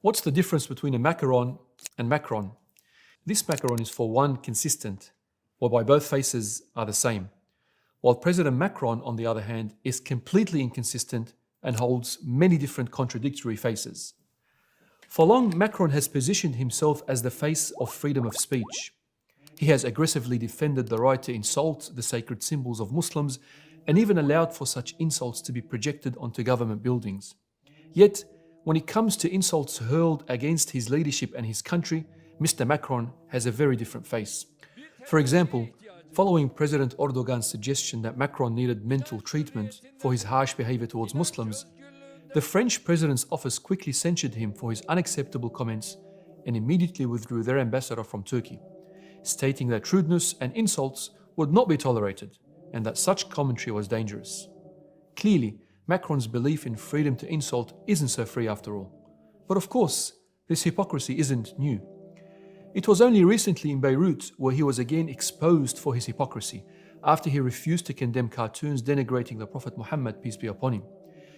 What's the difference between a macaron and macron? This macaron is for one consistent, whereby both faces are the same, while President Macron, on the other hand, is completely inconsistent and holds many different contradictory faces. For long, Macron has positioned himself as the face of freedom of speech. He has aggressively defended the right to insult the sacred symbols of Muslims and even allowed for such insults to be projected onto government buildings. Yet, when it comes to insults hurled against his leadership and his country, Mr. Macron has a very different face. For example, following President Erdogan's suggestion that Macron needed mental treatment for his harsh behavior towards Muslims, the French president's office quickly censured him for his unacceptable comments and immediately withdrew their ambassador from Turkey, stating that rudeness and insults would not be tolerated and that such commentary was dangerous. Clearly, Macron's belief in freedom to insult isn't so free after all. But of course, this hypocrisy isn't new. It was only recently in Beirut where he was again exposed for his hypocrisy after he refused to condemn cartoons denigrating the Prophet Muhammad, peace be upon him.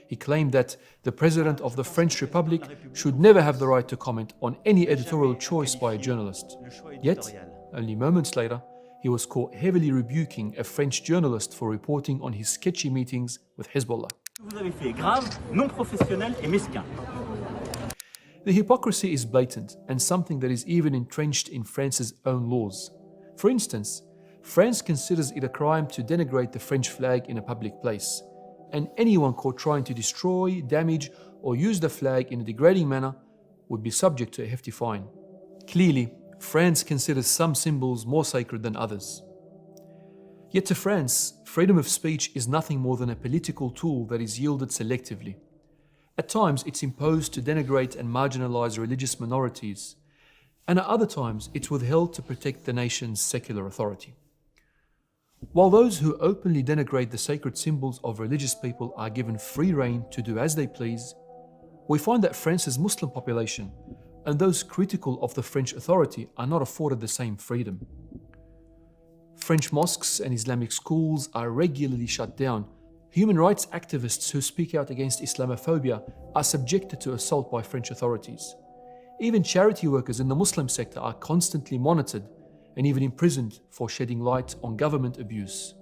He claimed that the President of the French Republic should never have the right to comment on any editorial choice by a journalist. Yet, only moments later, he was caught heavily rebuking a French journalist for reporting on his sketchy meetings with Hezbollah. The hypocrisy is blatant and something that is even entrenched in France's own laws. For instance, France considers it a crime to denigrate the French flag in a public place, and anyone caught trying to destroy, damage, or use the flag in a degrading manner would be subject to a hefty fine. Clearly, France considers some symbols more sacred than others. Yet to France, freedom of speech is nothing more than a political tool that is yielded selectively. At times, it's imposed to denigrate and marginalize religious minorities, and at other times, it's withheld to protect the nation's secular authority. While those who openly denigrate the sacred symbols of religious people are given free rein to do as they please, we find that France's Muslim population and those critical of the French authority are not afforded the same freedom. French mosques and Islamic schools are regularly shut down. Human rights activists who speak out against Islamophobia are subjected to assault by French authorities. Even charity workers in the Muslim sector are constantly monitored and even imprisoned for shedding light on government abuse.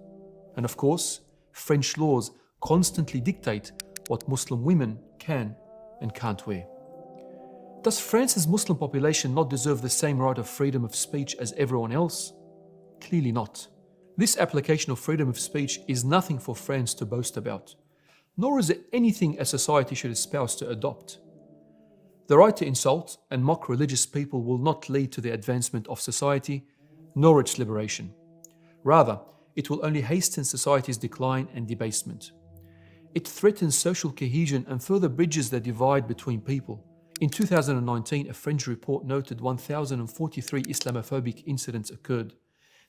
And of course, French laws constantly dictate what Muslim women can and can't wear. Does France's Muslim population not deserve the same right of freedom of speech as everyone else? Clearly not. This application of freedom of speech is nothing for France to boast about, nor is it anything a society should espouse to adopt. The right to insult and mock religious people will not lead to the advancement of society, nor its liberation. Rather, it will only hasten society's decline and debasement. It threatens social cohesion and further bridges the divide between people. In 2019, a French report noted 1,043 Islamophobic incidents occurred.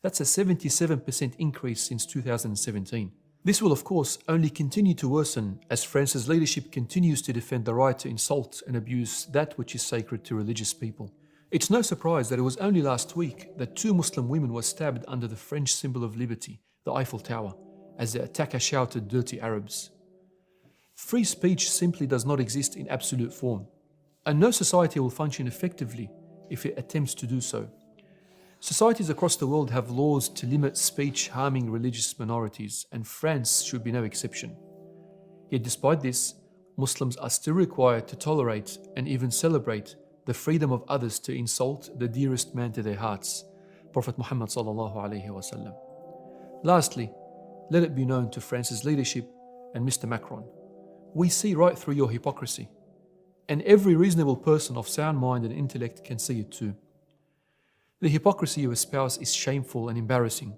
That's a 77% increase since 2017. This will, of course, only continue to worsen as France's leadership continues to defend the right to insult and abuse that which is sacred to religious people. It's no surprise that it was only last week that 2 Muslim women were stabbed under the French symbol of liberty, the Eiffel Tower, as the attacker shouted, "Dirty Arabs." Free speech simply does not exist in absolute form, and no society will function effectively if it attempts to do so. Societies across the world have laws to limit speech harming religious minorities, and France should be no exception. Yet despite this, Muslims are still required to tolerate and even celebrate the freedom of others to insult the dearest man to their hearts, Prophet Muhammad sallallahu alaihi wasallam. Lastly, let it be known to France's leadership and Mr. Macron, we see right through your hypocrisy, and every reasonable person of sound mind and intellect can see it too. The hypocrisy you espouse is shameful and embarrassing,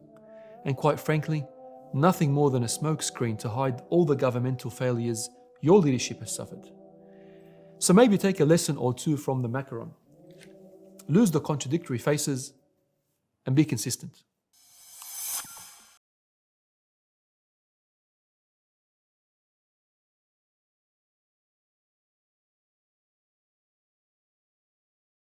and quite frankly, nothing more than a smokescreen to hide all the governmental failures your leadership has suffered. So maybe take a lesson or two from the macaron. Lose the contradictory faces and be consistent.